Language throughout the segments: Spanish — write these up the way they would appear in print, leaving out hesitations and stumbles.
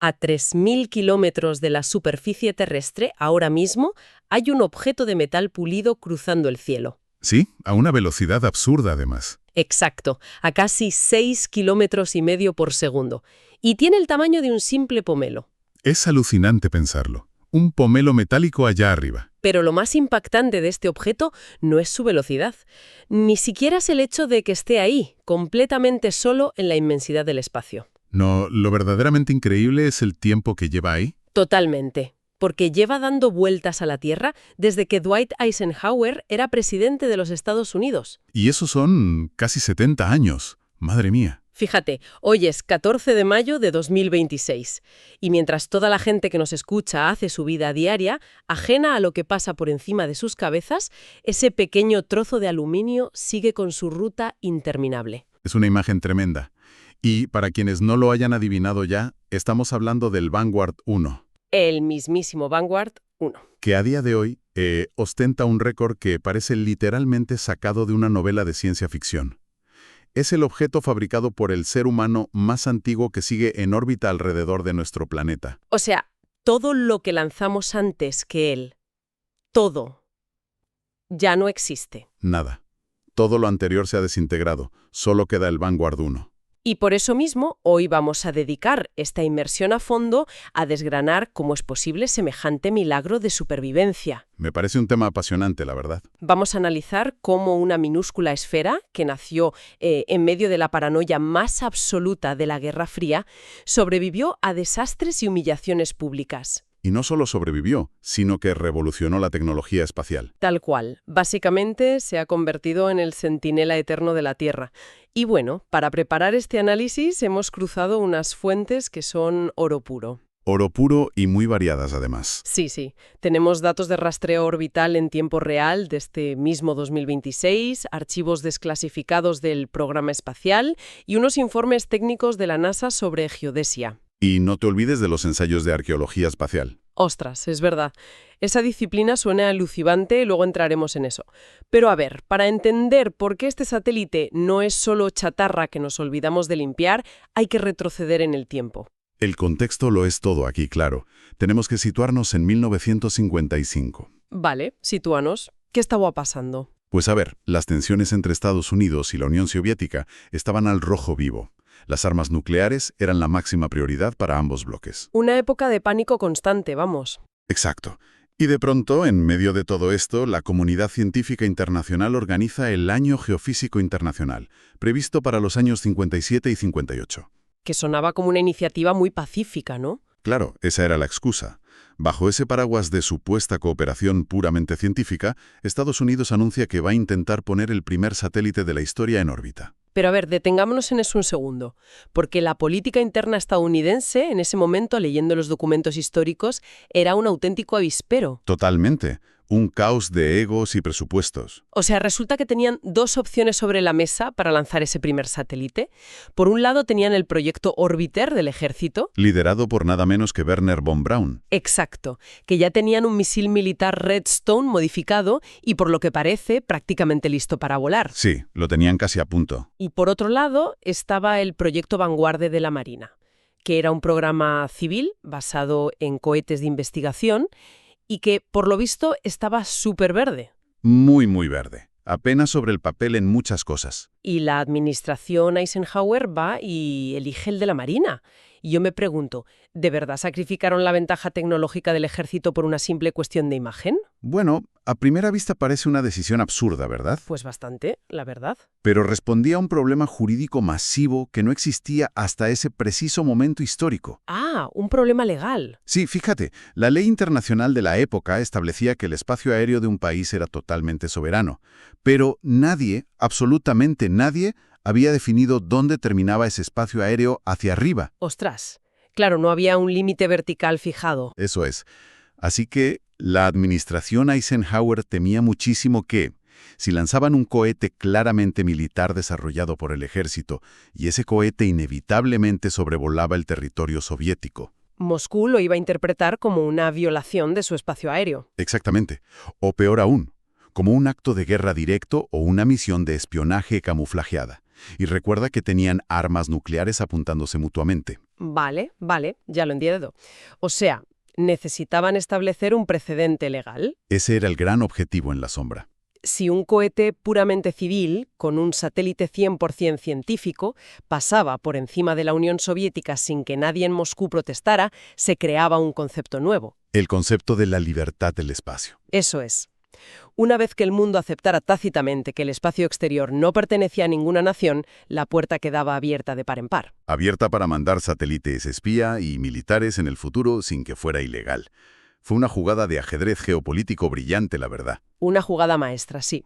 A 3.000 kilómetros de la superficie terrestre, ahora mismo, hay un objeto de metal pulido cruzando el cielo. Sí, a una velocidad absurda además. Exacto, a casi 6,5 kilómetros por segundo. Y tiene el tamaño de un simple pomelo. Es alucinante pensarlo. Un pomelo metálico allá arriba. Pero lo más impactante de este objeto no es su velocidad. Ni siquiera es el hecho de que esté ahí, completamente solo en la inmensidad del espacio. No, lo verdaderamente increíble es el tiempo que lleva ahí. Totalmente. Porque lleva dando vueltas a la Tierra desde que Dwight Eisenhower era presidente de los Estados Unidos. Y esos son casi 70 años. Madre mía. Fíjate, hoy es 14 de mayo de 2026, y mientras toda la gente que nos escucha hace su vida diaria, ajena a lo que pasa por encima de sus cabezas, ese pequeño trozo de aluminio sigue con su ruta interminable. Es una imagen tremenda. Y para quienes no lo hayan adivinado ya, estamos hablando del Vanguard 1. El mismísimo Vanguard 1. Que a día de hoy ostenta un récord que parece literalmente sacado de una novela de ciencia ficción. Es el objeto fabricado por el ser humano más antiguo que sigue en órbita alrededor de nuestro planeta. O sea, todo lo que lanzamos antes que él, todo, ya no existe. Nada. Todo lo anterior se ha desintegrado. Solo queda el Vanguard 1. Y por eso mismo, hoy vamos a dedicar esta inmersión a fondo a desgranar cómo es posible semejante milagro de supervivencia. Me parece un tema apasionante, la verdad. Vamos a analizar cómo una minúscula esfera, que nació en medio de la paranoia más absoluta de la Guerra Fría, sobrevivió a desastres y humillaciones públicas. Y no solo sobrevivió, sino que revolucionó la tecnología espacial. Tal cual. Básicamente se ha convertido en el centinela eterno de la Tierra. Y bueno, para preparar este análisis hemos cruzado unas fuentes que son oro puro. Oro puro y muy variadas, además. Sí. Tenemos datos de rastreo orbital en tiempo real de este mismo 2026, archivos desclasificados del programa espacial y unos informes técnicos de la NASA sobre geodesia. Y no te olvides de los ensayos de arqueología espacial. Ostras, es verdad. Esa disciplina suena elucibante y luego entraremos en eso. Pero a ver, para entender por qué este satélite no es solo chatarra que nos olvidamos de limpiar, hay que retroceder en el tiempo. El contexto lo es todo aquí, claro. Tenemos que situarnos en 1955. Vale, sitúanos. ¿Qué estaba pasando? Pues a ver, las tensiones entre Estados Unidos y la Unión Soviética estaban al rojo vivo. Las armas nucleares eran la máxima prioridad para ambos bloques. Una época de pánico constante, vamos. Exacto. Y de pronto, en medio de todo esto, la comunidad científica internacional organiza el Año Geofísico Internacional, previsto para los años 57 y 58. Que sonaba como una iniciativa muy pacífica, ¿no? Claro, esa era la excusa. Bajo ese paraguas de supuesta cooperación puramente científica, Estados Unidos anuncia que va a intentar poner el primer satélite de la historia en órbita. Pero a ver, detengámonos en eso un segundo, porque la política interna estadounidense, en ese momento, leyendo los documentos históricos, era un auténtico avispero. Totalmente. Un caos de egos y presupuestos. O sea, resulta que tenían dos opciones sobre la mesa para lanzar ese primer satélite. Por un lado tenían el proyecto Orbiter del ejército. Liderado por nada menos que Wernher von Braun. Exacto, que ya tenían un misil militar Redstone modificado y, por lo que parece, prácticamente listo para volar. Sí, lo tenían casi a punto. Y por otro lado estaba el proyecto Vanguardia de la Marina, que era un programa civil basado en cohetes de investigación y que, por lo visto, estaba súper verde. Muy, muy verde. Apenas sobre el papel en muchas cosas. Y la administración Eisenhower va y elige el de la Marina. Y yo me pregunto, ¿de verdad sacrificaron la ventaja tecnológica del ejército por una simple cuestión de imagen? Bueno, a primera vista parece una decisión absurda, ¿verdad? Pues bastante, la verdad. Pero respondía a un problema jurídico masivo que no existía hasta ese preciso momento histórico. Ah, un problema legal. Sí, fíjate, la ley internacional de la época establecía que el espacio aéreo de un país era totalmente soberano, pero nadie, absolutamente nadie, había definido dónde terminaba ese espacio aéreo hacia arriba. Ostras, claro, no había un límite vertical fijado. Eso es. Así que la administración Eisenhower temía muchísimo que, si lanzaban un cohete claramente militar desarrollado por el ejército, y ese cohete inevitablemente sobrevolaba el territorio soviético. Moscú lo iba a interpretar como una violación de su espacio aéreo. Exactamente. O peor aún, como un acto de guerra directo o una misión de espionaje camuflajeada. Y recuerda que tenían armas nucleares apuntándose mutuamente. Vale, ya lo entiendo. O sea, necesitaban establecer un precedente legal. Ese era el gran objetivo en la sombra. Si un cohete puramente civil, con un satélite 100% científico, pasaba por encima de la Unión Soviética sin que nadie en Moscú protestara, se creaba un concepto nuevo. El concepto de la libertad del espacio. Eso es. Una vez que el mundo aceptara tácitamente que el espacio exterior no pertenecía a ninguna nación, la puerta quedaba abierta de par en par. Abierta para mandar satélites espía y militares en el futuro sin que fuera ilegal. Fue una jugada de ajedrez geopolítico brillante, la verdad. Una jugada maestra, sí.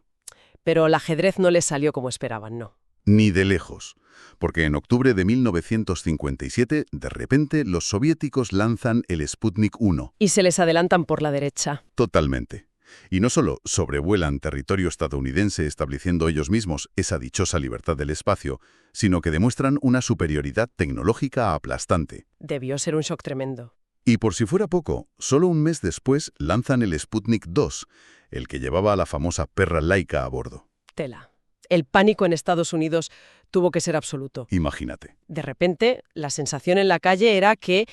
Pero el ajedrez no les salió como esperaban, no. Ni de lejos. Porque en octubre de 1957, de repente, los soviéticos lanzan el Sputnik 1. Y se les adelantan por la derecha. Totalmente. Y no solo sobrevuelan territorio estadounidense estableciendo ellos mismos esa dichosa libertad del espacio, sino que demuestran una superioridad tecnológica aplastante. Debió ser un shock tremendo. Y por si fuera poco, solo un mes después lanzan el Sputnik 2, el que llevaba a la famosa perra Laika a bordo. Tela. El pánico en Estados Unidos tuvo que ser absoluto. Imagínate. De repente, la sensación en la calle era que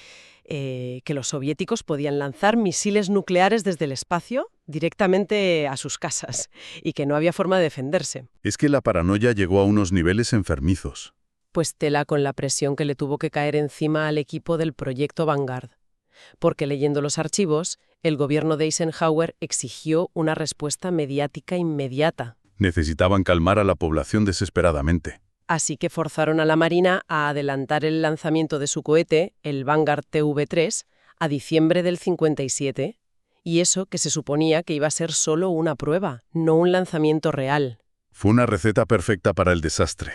los soviéticos podían lanzar misiles nucleares desde el espacio directamente a sus casas y que no había forma de defenderse. Es que la paranoia llegó a unos niveles enfermizos. Pues tela con la presión que le tuvo que caer encima al equipo del proyecto Vanguard. Porque leyendo los archivos, el gobierno de Eisenhower exigió una respuesta mediática inmediata. Necesitaban calmar a la población desesperadamente. Así que forzaron a la Marina a adelantar el lanzamiento de su cohete, el Vanguard TV-3, a diciembre del 57, y eso que se suponía que iba a ser solo una prueba, no un lanzamiento real. Fue una receta perfecta para el desastre.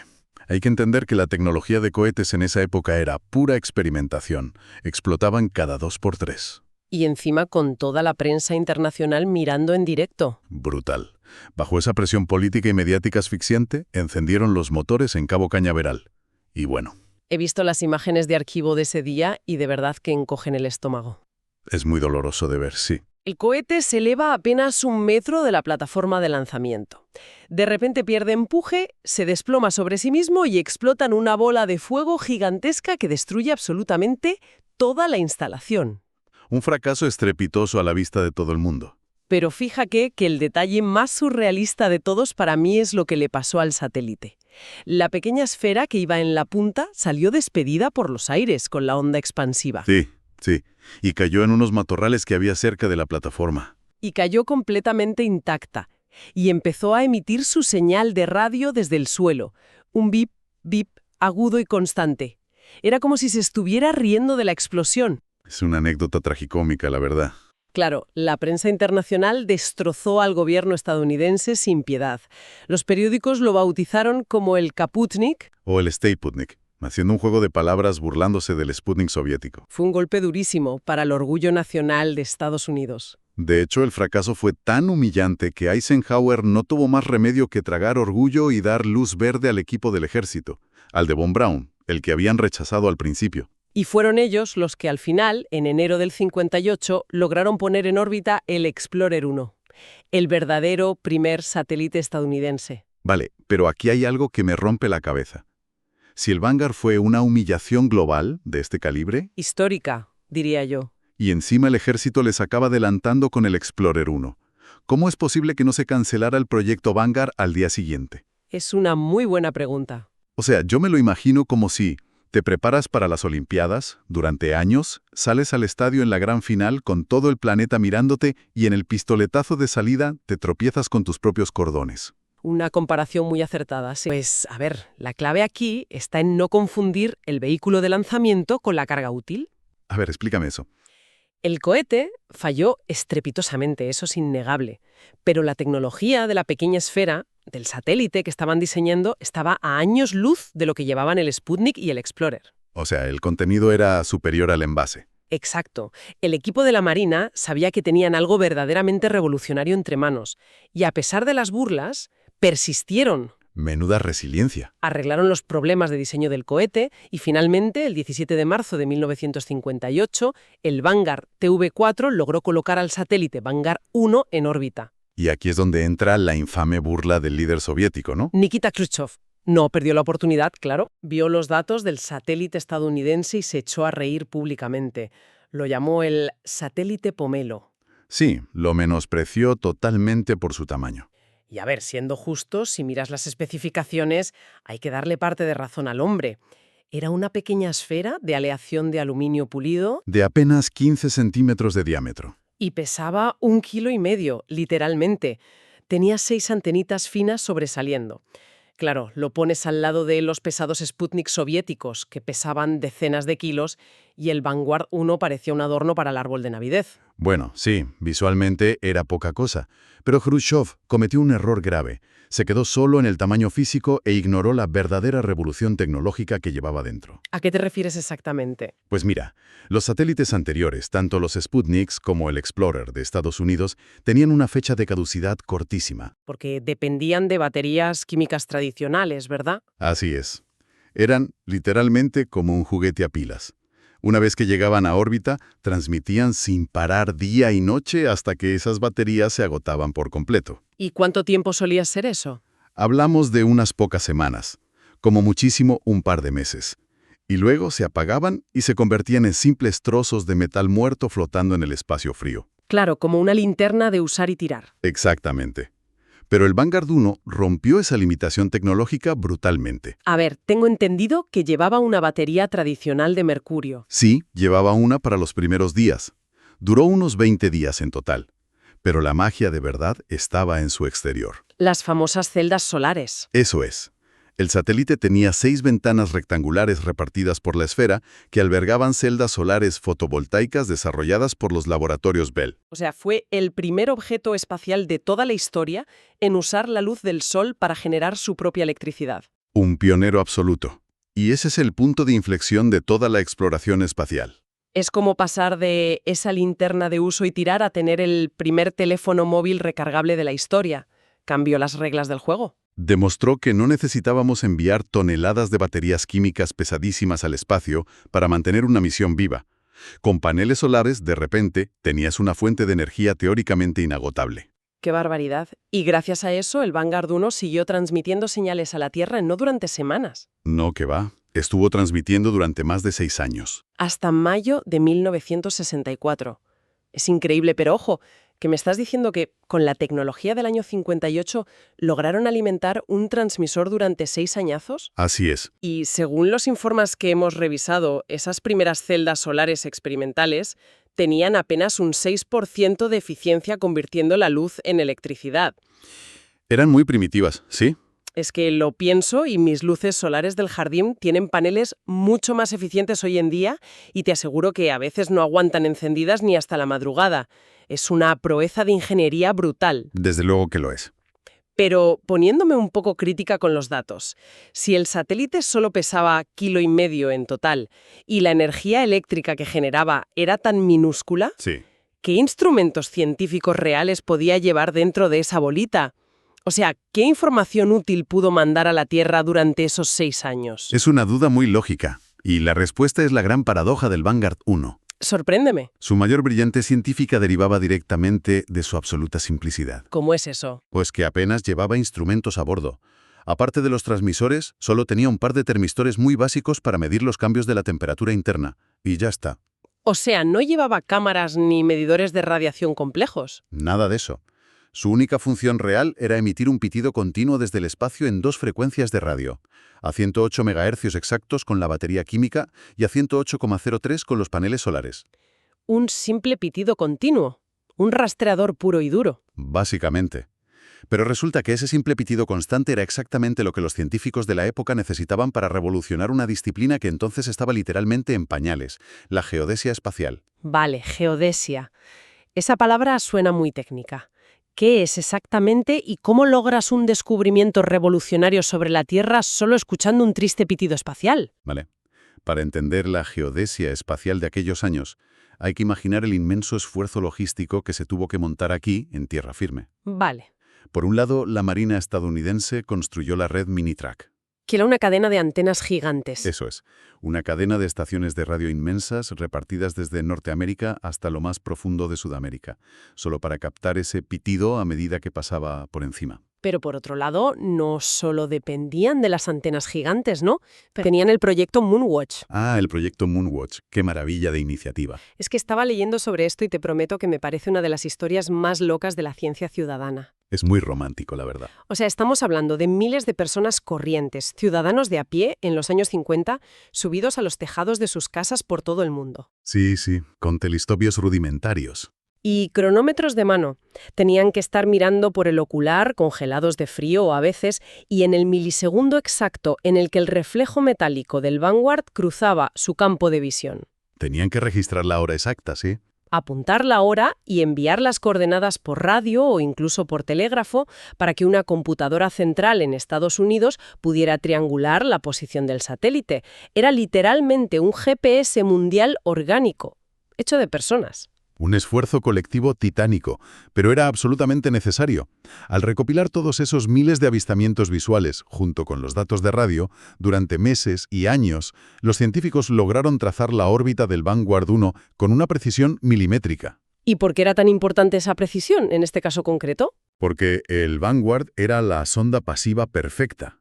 Hay que entender que la tecnología de cohetes en esa época era pura experimentación. Explotaban cada 2 por 3. Y encima con toda la prensa internacional mirando en directo. Brutal. Bajo esa presión política y mediática asfixiante, encendieron los motores en Cabo Cañaveral. Y bueno. He visto las imágenes de archivo de ese día y de verdad que encogen el estómago. Es muy doloroso de ver, sí. El cohete se eleva a apenas 1 metro de la plataforma de lanzamiento. De repente pierde empuje, se desploma sobre sí mismo y explota en una bola de fuego gigantesca que destruye absolutamente toda la instalación. Un fracaso estrepitoso a la vista de todo el mundo. Pero fíjate que el detalle más surrealista de todos para mí es lo que le pasó al satélite. La pequeña esfera que iba en la punta salió despedida por los aires con la onda expansiva. Sí. Y cayó en unos matorrales que había cerca de la plataforma. Y cayó completamente intacta. Y empezó a emitir su señal de radio desde el suelo. Un bip, bip, agudo y constante. Era como si se estuviera riendo de la explosión. Es una anécdota tragicómica, la verdad. Claro, la prensa internacional destrozó al gobierno estadounidense sin piedad. Los periódicos lo bautizaron como el Kaputnik. O el Staputnik, haciendo un juego de palabras burlándose del Sputnik soviético. Fue un golpe durísimo para el orgullo nacional de Estados Unidos. De hecho, el fracaso fue tan humillante que Eisenhower no tuvo más remedio que tragar orgullo y dar luz verde al equipo del ejército, al de Von Braun, el que habían rechazado al principio. Y fueron ellos los que al final, en enero del 58, lograron poner en órbita el Explorer 1, el verdadero primer satélite estadounidense. Vale, pero aquí hay algo que me rompe la cabeza. Si el Vanguard fue una humillación global de este calibre... Histórica, diría yo. Y encima el ejército les acaba adelantando con el Explorer 1. ¿Cómo es posible que no se cancelara el proyecto Vanguard al día siguiente? Es una muy buena pregunta. O sea, yo me lo imagino como si te preparas para las Olimpiadas, durante años, sales al estadio en la gran final con todo el planeta mirándote y en el pistoletazo de salida te tropiezas con tus propios cordones. Una comparación muy acertada, sí. Pues, a ver, la clave aquí está en no confundir el vehículo de lanzamiento con la carga útil. A ver, explícame eso. El cohete falló estrepitosamente, eso es innegable, pero la tecnología de la pequeña esfera, del satélite que estaban diseñando, estaba a años luz de lo que llevaban el Sputnik y el Explorer. O sea, el contenido era superior al envase. Exacto. El equipo de la Marina sabía que tenían algo verdaderamente revolucionario entre manos, y a pesar de las burlas, persistieron. Menuda resiliencia. Arreglaron los problemas de diseño del cohete y finalmente, el 17 de marzo de 1958, el Vanguard TV-4 logró colocar al satélite Vanguard 1 en órbita. Y aquí es donde entra la infame burla del líder soviético, ¿no? Nikita Khrushchev. No perdió la oportunidad, claro. Vio los datos del satélite estadounidense y se echó a reír públicamente. Lo llamó el satélite Pomelo. Sí, lo menospreció totalmente por su tamaño. Y a ver, siendo justos, si miras las especificaciones, hay que darle parte de razón al hombre. Era una pequeña esfera de aleación de aluminio pulido De apenas 15 centímetros de diámetro. y pesaba 1,5 kilos, literalmente. Tenía 6 antenitas finas sobresaliendo. Claro, lo pones al lado de los pesados Sputnik soviéticos, que pesaban decenas de kilos, y el Vanguard 1 parecía un adorno para el árbol de Navidad. Bueno, sí, visualmente era poca cosa, pero Khrushchev cometió un error grave. Se quedó solo en el tamaño físico e ignoró la verdadera revolución tecnológica que llevaba dentro. ¿A qué te refieres exactamente? Pues mira, los satélites anteriores, tanto los Sputniks como el Explorer de Estados Unidos, tenían una fecha de caducidad cortísima. Porque dependían de baterías químicas tradicionales, ¿verdad? Así es. Eran literalmente como un juguete a pilas. Una vez que llegaban a órbita, transmitían sin parar día y noche hasta que esas baterías se agotaban por completo. ¿Y cuánto tiempo solía ser eso? Hablamos de unas pocas semanas, como muchísimo un par de meses. Y luego se apagaban y se convertían en simples trozos de metal muerto flotando en el espacio frío. Claro, como una linterna de usar y tirar. Exactamente. Pero el Vanguard 1 rompió esa limitación tecnológica brutalmente. A ver, tengo entendido que llevaba una batería tradicional de mercurio. Sí, llevaba una para los primeros días. Duró unos 20 días en total. Pero la magia de verdad estaba en su exterior. Las famosas celdas solares. Eso es. El satélite tenía 6 ventanas rectangulares repartidas por la esfera que albergaban celdas solares fotovoltaicas desarrolladas por los laboratorios Bell. O sea, fue el primer objeto espacial de toda la historia en usar la luz del sol para generar su propia electricidad. Un pionero absoluto. Y ese es el punto de inflexión de toda la exploración espacial. Es como pasar de esa linterna de uso y tirar a tener el primer teléfono móvil recargable de la historia. Cambió las reglas del juego. Demostró que no necesitábamos enviar toneladas de baterías químicas pesadísimas al espacio para mantener una misión viva. Con paneles solares, de repente, tenías una fuente de energía teóricamente inagotable. ¡Qué barbaridad! Y gracias a eso, el Vanguard 1 siguió transmitiendo señales a la Tierra no durante semanas. No, que va. Estuvo transmitiendo durante más de 6 años. Hasta mayo de 1964. Es increíble, pero ojo, que me estás diciendo que con la tecnología del año 58 lograron alimentar un transmisor durante 6 añazos. Así es. Y según los informes que hemos revisado, esas primeras celdas solares experimentales tenían apenas un 6% de eficiencia convirtiendo la luz en electricidad. Eran muy primitivas, ¿sí? Es que lo pienso y mis luces solares del jardín tienen paneles mucho más eficientes hoy en día y te aseguro que a veces no aguantan encendidas ni hasta la madrugada. Es una proeza de ingeniería brutal. Desde luego que lo es. Pero poniéndome un poco crítica con los datos, si el satélite solo pesaba 1,5 kilos en total y la energía eléctrica que generaba era tan minúscula, Sí. ¿qué instrumentos científicos reales podía llevar dentro de esa bolita? O sea, ¿qué información útil pudo mandar a la Tierra durante esos 6 años? Es una duda muy lógica, y la respuesta es la gran paradoja del Vanguard 1. Sorpréndeme. Su mayor brillante científica derivaba directamente de su absoluta simplicidad. ¿Cómo es eso? Pues que apenas llevaba instrumentos a bordo. Aparte de los transmisores, solo tenía un par de termistores muy básicos para medir los cambios de la temperatura interna. Y ya está. O sea, no llevaba cámaras ni medidores de radiación complejos. Nada de eso. Su única función real era emitir un pitido continuo desde el espacio en 2 frecuencias de radio, a 108 MHz exactos con la batería química y a 108,03 con los paneles solares. Un simple pitido continuo. Un rastreador puro y duro. Básicamente. Pero resulta que ese simple pitido constante era exactamente lo que los científicos de la época necesitaban para revolucionar una disciplina que entonces estaba literalmente en pañales, la geodesia espacial. Vale, geodesia. Esa palabra suena muy técnica. ¿Qué es exactamente y cómo logras un descubrimiento revolucionario sobre la Tierra solo escuchando un triste pitido espacial? ¿Vale? Para entender la geodesia espacial de aquellos años, hay que imaginar el inmenso esfuerzo logístico que se tuvo que montar aquí, en tierra firme. Vale. Por un lado, la Marina estadounidense construyó la red Minitrack. Que era una cadena de antenas gigantes. Eso es, una cadena de estaciones de radio inmensas repartidas desde Norteamérica hasta lo más profundo de Sudamérica, solo para captar ese pitido a medida que pasaba por encima. Pero por otro lado, no solo dependían de las antenas gigantes, ¿no? Tenían el proyecto Moonwatch. Ah, el proyecto Moonwatch. Qué maravilla de iniciativa. Es que estaba leyendo sobre esto y te prometo que me parece una de las historias más locas de la ciencia ciudadana. Es muy romántico, la verdad. O sea, estamos hablando de miles de personas corrientes, ciudadanos de a pie en los años 50, subidos a los tejados de sus casas por todo el mundo. Sí, con telescopios rudimentarios. Y cronómetros de mano. Tenían que estar mirando por el ocular, congelados de frío a veces, y en el milisegundo exacto en el que el reflejo metálico del Vanguard cruzaba su campo de visión. Tenían que registrar la hora exacta, ¿sí? Apuntar la hora y enviar las coordenadas por radio o incluso por telégrafo para que una computadora central en Estados Unidos pudiera triangular la posición del satélite. Era literalmente un GPS mundial orgánico, hecho de personas. Un esfuerzo colectivo titánico, pero era absolutamente necesario. Al recopilar todos esos miles de avistamientos visuales, junto con los datos de radio, durante meses y años, los científicos lograron trazar la órbita del Vanguard 1 con una precisión milimétrica. ¿Y por qué era tan importante esa precisión en este caso concreto? Porque el Vanguard era la sonda pasiva perfecta.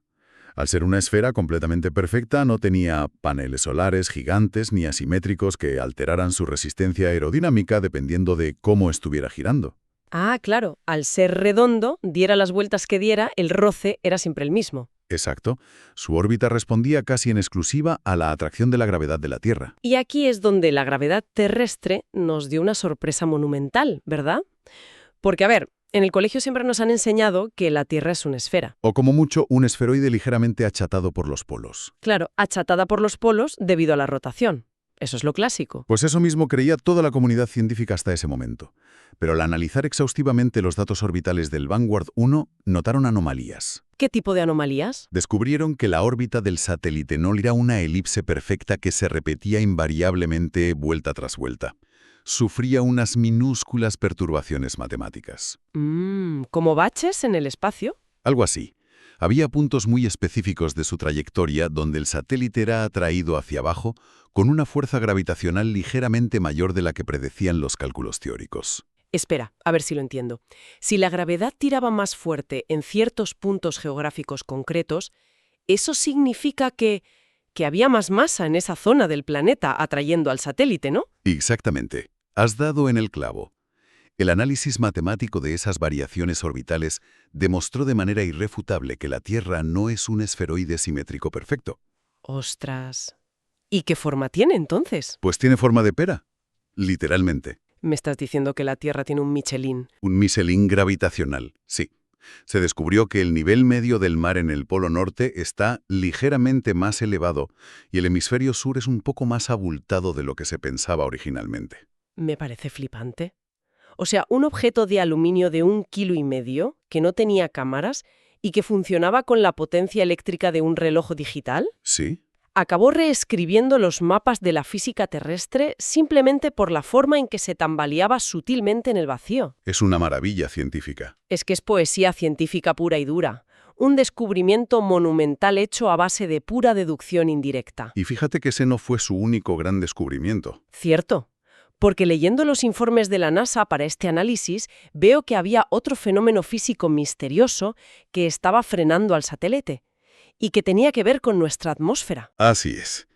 Al ser una esfera completamente perfecta, no tenía paneles solares gigantes ni asimétricos que alteraran su resistencia aerodinámica dependiendo de cómo estuviera girando. Ah, claro, al ser redondo, diera las vueltas que diera, el roce era siempre el mismo. Exacto. Su órbita respondía casi en exclusiva a la atracción de la gravedad de la Tierra. Y aquí es donde la gravedad terrestre nos dio una sorpresa monumental, ¿verdad? Porque, a ver, en el colegio siempre nos han enseñado que la Tierra es una esfera. O como mucho, un esferoide ligeramente achatado por los polos. Claro, achatada por los polos debido a la rotación. Eso es lo clásico. Pues eso mismo creía toda la comunidad científica hasta ese momento. Pero al analizar exhaustivamente los datos orbitales del Vanguard 1, notaron anomalías. ¿Qué tipo de anomalías? Descubrieron que la órbita del satélite no era una elipse perfecta que se repetía invariablemente vuelta tras vuelta. Sufría unas minúsculas perturbaciones matemáticas. ¿Como baches en el espacio? Algo así. Había puntos muy específicos de su trayectoria donde el satélite era atraído hacia abajo con una fuerza gravitacional ligeramente mayor de la que predecían los cálculos teóricos. Espera, a ver si lo entiendo. Si la gravedad tiraba más fuerte en ciertos puntos geográficos concretos, eso significa que había más masa en esa zona del planeta atrayendo al satélite, ¿no? Exactamente. Has dado en el clavo. El análisis matemático de esas variaciones orbitales demostró de manera irrefutable que la Tierra no es un esferoide simétrico perfecto. ¡Ostras! ¿Y qué forma tiene entonces? Pues tiene forma de pera, literalmente. Me estás diciendo que la Tierra tiene un Michelin. Un Michelin gravitacional, sí. Se descubrió que el nivel medio del mar en el Polo Norte está ligeramente más elevado y el hemisferio sur es un poco más abultado de lo que se pensaba originalmente. Me parece flipante. O sea, un objeto de aluminio de 1,5 kilos que no tenía cámaras y que funcionaba con la potencia eléctrica de un reloj digital, ¿Sí? acabó reescribiendo los mapas de la física terrestre simplemente por la forma en que se tambaleaba sutilmente en el vacío. Es una maravilla científica. Es que es poesía científica pura y dura. Un descubrimiento monumental hecho a base de pura deducción indirecta. Y fíjate que ese no fue su único gran descubrimiento. Cierto. Porque leyendo los informes de la NASA para este análisis, veo que había otro fenómeno físico misterioso que estaba frenando al satélite y que tenía que ver con nuestra atmósfera. Así es.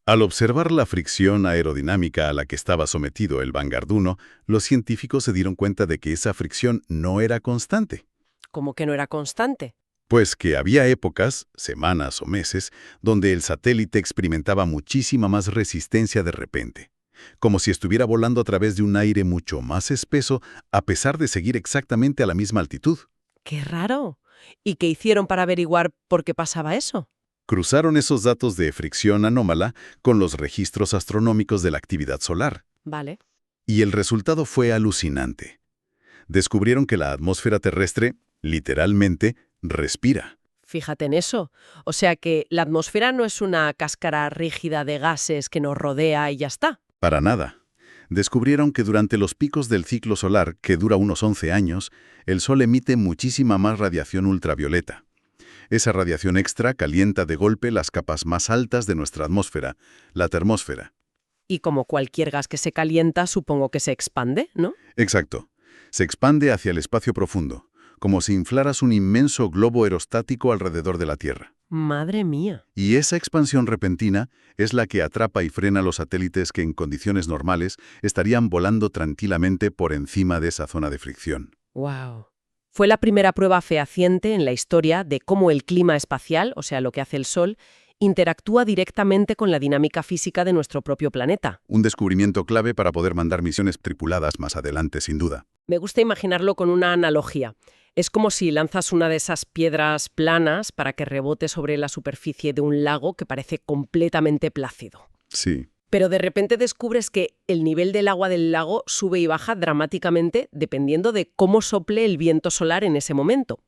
Al observar la fricción aerodinámica a la que estaba sometido el Vanguard 1, los científicos se dieron cuenta de que esa fricción no era constante. ¿Cómo que no era constante? Pues que había épocas, semanas o meses, donde el satélite experimentaba muchísima más resistencia de repente. Como si estuviera volando a través de un aire mucho más espeso, a pesar de seguir exactamente a la misma altitud. ¡Qué raro! ¿Y qué hicieron para averiguar por qué pasaba eso? Cruzaron esos datos de fricción anómala con los registros astronómicos de la actividad solar. Vale. Y el resultado fue alucinante. Descubrieron que la atmósfera terrestre, literalmente, respira. Fíjate en eso. O sea que la atmósfera no es una cáscara rígida de gases que nos rodea y ya está. Para nada. Descubrieron que durante los picos del ciclo solar, que dura unos 11 años, el Sol emite muchísima más radiación ultravioleta. Esa radiación extra calienta de golpe las capas más altas de nuestra atmósfera, la termósfera. Y como cualquier gas que se calienta, supongo que se expande, ¿no? Exacto. Se expande hacia el espacio profundo, como si inflaras un inmenso globo aerostático alrededor de la Tierra. Madre mía. Y esa expansión repentina es la que atrapa y frena los satélites que en condiciones normales estarían volando tranquilamente por encima de esa zona de fricción. Wow. Fue la primera prueba fehaciente en la historia de cómo el clima espacial, o sea, lo que hace el Sol, interactúa directamente con la dinámica física de nuestro propio planeta. Un descubrimiento clave para poder mandar misiones tripuladas más adelante, sin duda. Me gusta imaginarlo con una analogía. Es como si lanzas una de esas piedras planas para que rebote sobre la superficie de un lago que parece completamente plácido. Sí. Pero de repente descubres que el nivel del agua del lago sube y baja dramáticamente dependiendo de cómo sople el viento solar en ese momento,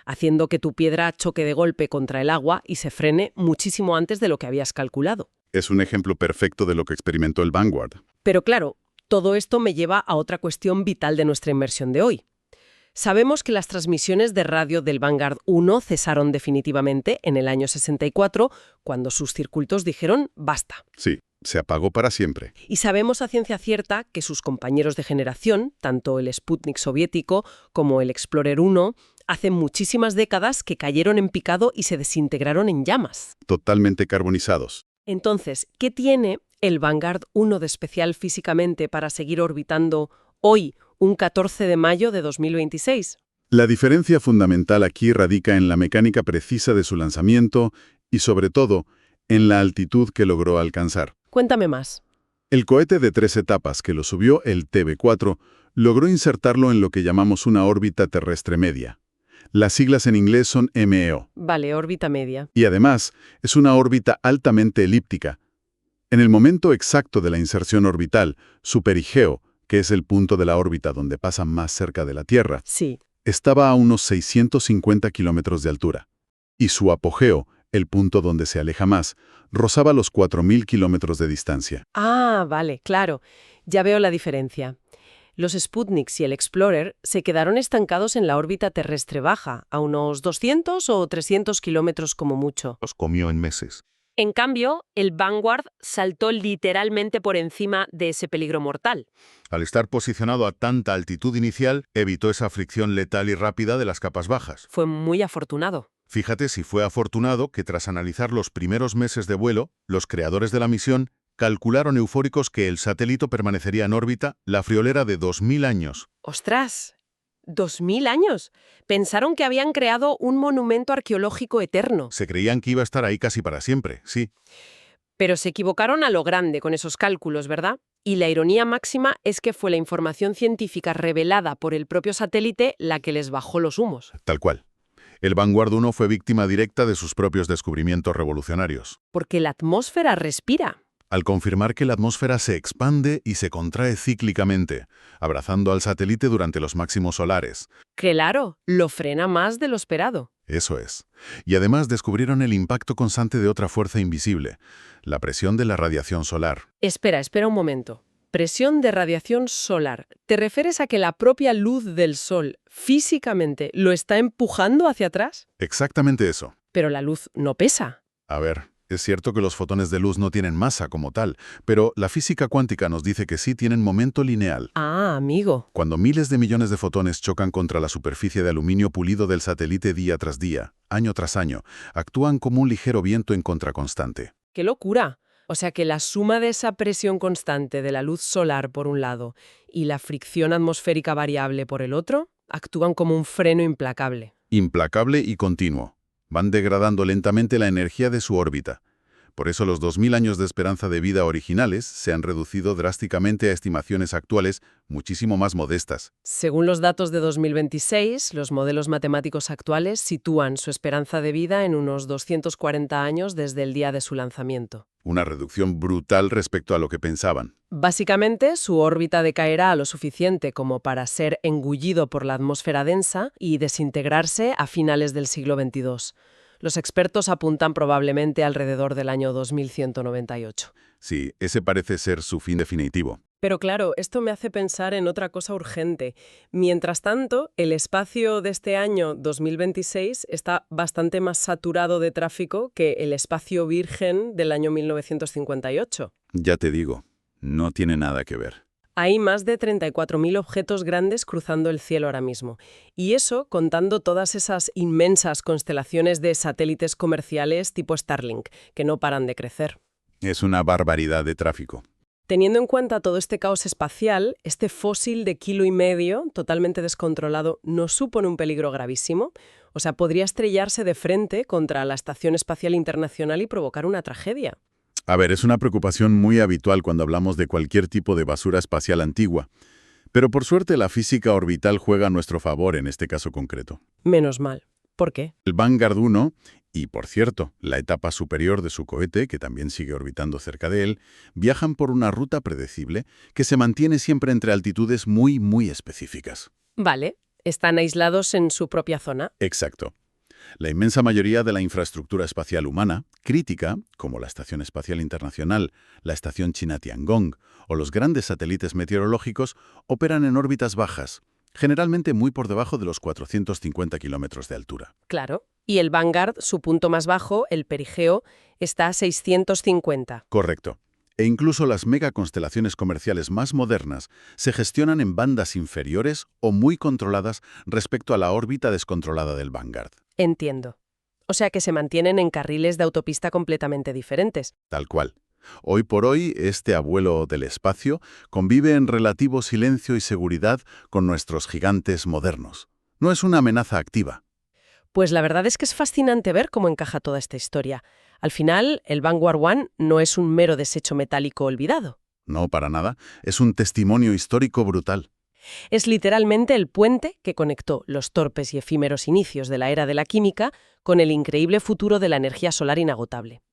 haciendo que tu piedra choque de golpe contra el agua y se frene muchísimo antes de lo que habías calculado. Es un ejemplo perfecto de lo que experimentó el Vanguard. Pero claro, todo esto me lleva a otra cuestión vital de nuestra inmersión de hoy. Sabemos que las transmisiones de radio del Vanguard 1 cesaron definitivamente en el año 64, cuando sus circuitos dijeron basta. Sí, se apagó para siempre. Y sabemos a ciencia cierta que sus compañeros de generación, tanto el Sputnik soviético como el Explorer 1, hace muchísimas décadas que cayeron en picado y se desintegraron en llamas. Totalmente carbonizados. Entonces, ¿qué tiene el Vanguard 1 de especial físicamente para seguir orbitando hoy, un 14 de mayo de 2026? La diferencia fundamental aquí radica en la mecánica precisa de su lanzamiento y, sobre todo, en la altitud que logró alcanzar. Cuéntame más. El cohete de 3 etapas que lo subió, el TB4, logró insertarlo en lo que llamamos una órbita terrestre media. Las siglas en inglés son MEO. Vale, órbita media. Y además, es una órbita altamente elíptica. En el momento exacto de la inserción orbital, su perigeo, que es el punto de la órbita donde pasa más cerca de la Tierra, Sí. estaba a unos 650 kilómetros de altura. Y su apogeo, el punto donde se aleja más, rozaba los 4.000 kilómetros de distancia. Ah, vale, claro. Ya veo la diferencia. Los Sputniks y el Explorer se quedaron estancados en la órbita terrestre baja, a unos 200 o 300 kilómetros como mucho. Los comió en meses. En cambio, el Vanguard saltó literalmente por encima de ese peligro mortal. Al estar posicionado a tanta altitud inicial, evitó esa fricción letal y rápida de las capas bajas. Fue muy afortunado. Fíjate si fue afortunado que tras analizar los primeros meses de vuelo, los creadores de la misión calcularon eufóricos que el satélite permanecería en órbita la friolera de 2000 años. ¡Ostras! ¿2000 años? Pensaron que habían creado un monumento arqueológico eterno. Se creían que iba a estar ahí casi para siempre, sí. Pero se equivocaron a lo grande con esos cálculos, ¿verdad? Y la ironía máxima es que fue la información científica revelada por el propio satélite la que les bajó los humos. Tal cual. El Vanguard 1 fue víctima directa de sus propios descubrimientos revolucionarios. Porque la atmósfera respira. Al confirmar que la atmósfera se expande y se contrae cíclicamente, abrazando al satélite durante los máximos solares. Claro, lo frena más de lo esperado. Eso es. Y además descubrieron el impacto constante de otra fuerza invisible, la presión de la radiación solar. Espera un momento. Presión de radiación solar. ¿Te refieres a que la propia luz del Sol físicamente lo está empujando hacia atrás? Exactamente eso. Pero la luz no pesa. A ver, es cierto que los fotones de luz no tienen masa como tal, pero la física cuántica nos dice que sí tienen momento lineal. Ah, amigo. Cuando miles de millones de fotones chocan contra la superficie de aluminio pulido del satélite día tras día, año tras año, actúan como un ligero viento en contraconstante. ¡Qué locura! O sea que la suma de esa presión constante de la luz solar por un lado y la fricción atmosférica variable por el otro, actúan como un freno implacable. Implacable y continuo. Van degradando lentamente la energía de su órbita. Por eso los 2000 años de esperanza de vida originales se han reducido drásticamente a estimaciones actuales muchísimo más modestas. Según los datos de 2026, los modelos matemáticos actuales sitúan su esperanza de vida en unos 240 años desde el día de su lanzamiento. Una reducción brutal respecto a lo que pensaban. Básicamente, su órbita decaerá lo suficiente como para ser engullido por la atmósfera densa y desintegrarse a finales del siglo XXII. Los expertos apuntan probablemente alrededor del año 2198. Sí, ese parece ser su fin definitivo. Pero claro, esto me hace pensar en otra cosa urgente. Mientras tanto, el espacio de este año 2026 está bastante más saturado de tráfico que el espacio virgen del año 1958. Ya te digo, no tiene nada que ver. Hay más de 34.000 objetos grandes cruzando el cielo ahora mismo. Y eso contando todas esas inmensas constelaciones de satélites comerciales tipo Starlink, que no paran de crecer. Es una barbaridad de tráfico. Teniendo en cuenta todo este caos espacial, este fósil de 1,5 kilos, totalmente descontrolado, ¿no supone un peligro gravísimo? O sea, podría estrellarse de frente contra la Estación Espacial Internacional y provocar una tragedia. A ver, es una preocupación muy habitual cuando hablamos de cualquier tipo de basura espacial antigua. Pero por suerte la física orbital juega a nuestro favor en este caso concreto. Menos mal. ¿Por qué? El Vanguard 1, y por cierto, la etapa superior de su cohete, que también sigue orbitando cerca de él, viajan por una ruta predecible que se mantiene siempre entre altitudes muy, muy específicas. Vale, están aislados en su propia zona. Exacto. La inmensa mayoría de la infraestructura espacial humana, crítica, como la Estación Espacial Internacional, la Estación China Tiangong o los grandes satélites meteorológicos, operan en órbitas bajas, generalmente muy por debajo de los 450 kilómetros de altura. Claro. Y el Vanguard, su punto más bajo, el perigeo, está a 650. Correcto. E incluso las megaconstelaciones comerciales más modernas se gestionan en bandas inferiores o muy controladas respecto a la órbita descontrolada del Vanguard. Entiendo. O sea que se mantienen en carriles de autopista completamente diferentes. Tal cual. Hoy por hoy, este abuelo del espacio convive en relativo silencio y seguridad con nuestros gigantes modernos. No es una amenaza activa. Pues la verdad es que es fascinante ver cómo encaja toda esta historia. Al final, el Vanguard 1 no es un mero desecho metálico olvidado. No, para nada. Es un testimonio histórico brutal. Es literalmente el puente que conectó los torpes y efímeros inicios de la era de la química con el increíble futuro de la energía solar inagotable.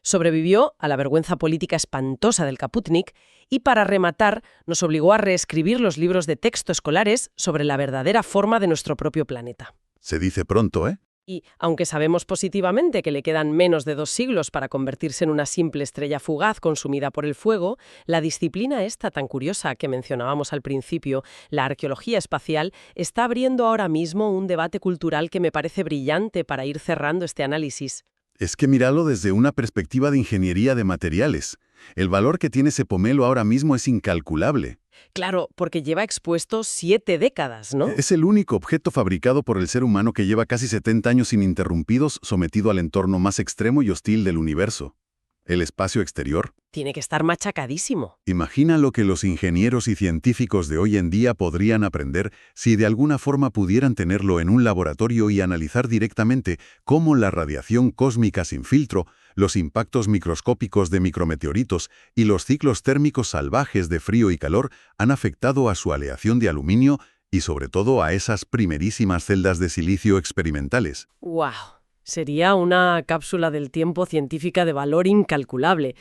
Sobrevivió a la vergüenza política espantosa del Kaputnik y, para rematar, nos obligó a reescribir los libros de texto escolares sobre la verdadera forma de nuestro propio planeta. Se dice pronto, ¿eh? Y, aunque sabemos positivamente que le quedan menos de 2 siglos para convertirse en una simple estrella fugaz consumida por el fuego, la disciplina esta tan curiosa que mencionábamos al principio, la arqueología espacial, está abriendo ahora mismo un debate cultural que me parece brillante para ir cerrando este análisis. Es que míralo desde una perspectiva de ingeniería de materiales. El valor que tiene ese pomelo ahora mismo es incalculable. Claro, porque lleva expuesto 7 décadas, ¿no? Es el único objeto fabricado por el ser humano que lleva casi 70 años ininterrumpidos sometido al entorno más extremo y hostil del universo. El espacio exterior. Tiene que estar machacadísimo. Imagina lo que los ingenieros y científicos de hoy en día podrían aprender si de alguna forma pudieran tenerlo en un laboratorio y analizar directamente cómo la radiación cósmica sin filtro, los impactos microscópicos de micrometeoritos y los ciclos térmicos salvajes de frío y calor han afectado a su aleación de aluminio y sobre todo a esas primerísimas celdas de silicio experimentales. ¡Wow! Sería una cápsula del tiempo científica de valor incalculable.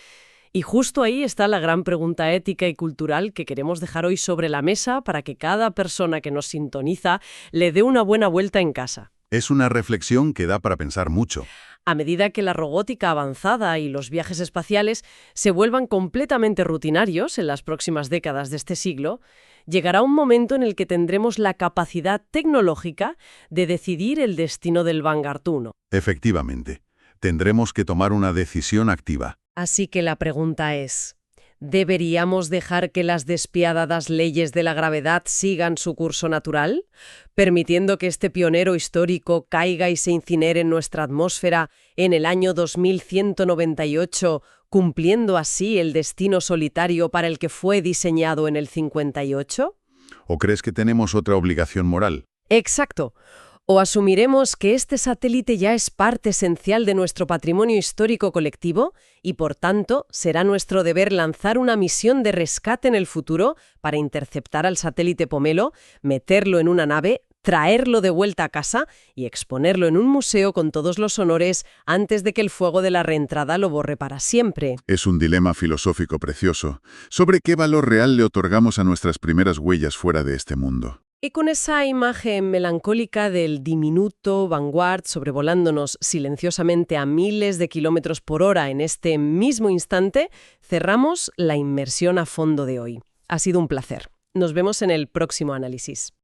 Y justo ahí está la gran pregunta ética y cultural que queremos dejar hoy sobre la mesa para que cada persona que nos sintoniza le dé una buena vuelta en casa. Es una reflexión que da para pensar mucho. A medida que la robótica avanzada y los viajes espaciales se vuelvan completamente rutinarios en las próximas décadas de este siglo, llegará un momento en el que tendremos la capacidad tecnológica de decidir el destino del Vanguard 1. Efectivamente, tendremos que tomar una decisión activa. Así que la pregunta es, ¿deberíamos dejar que las despiadadas leyes de la gravedad sigan su curso natural, permitiendo que este pionero histórico caiga y se incinere en nuestra atmósfera en el año 2198, cumpliendo así el destino solitario para el que fue diseñado en el 58? ¿O crees que tenemos otra obligación moral? Exacto. ¿O asumiremos que este satélite ya es parte esencial de nuestro patrimonio histórico colectivo y, por tanto, será nuestro deber lanzar una misión de rescate en el futuro para interceptar al satélite Pomelo, meterlo en una nave, traerlo de vuelta a casa y exponerlo en un museo con todos los honores antes de que el fuego de la reentrada lo borre para siempre? Es un dilema filosófico precioso. ¿Sobre qué valor real le otorgamos a nuestras primeras huellas fuera de este mundo? Y con esa imagen melancólica del diminuto Vanguard sobrevolándonos silenciosamente a miles de kilómetros por hora en este mismo instante, cerramos la inmersión a fondo de hoy. Ha sido un placer. Nos vemos en el próximo análisis.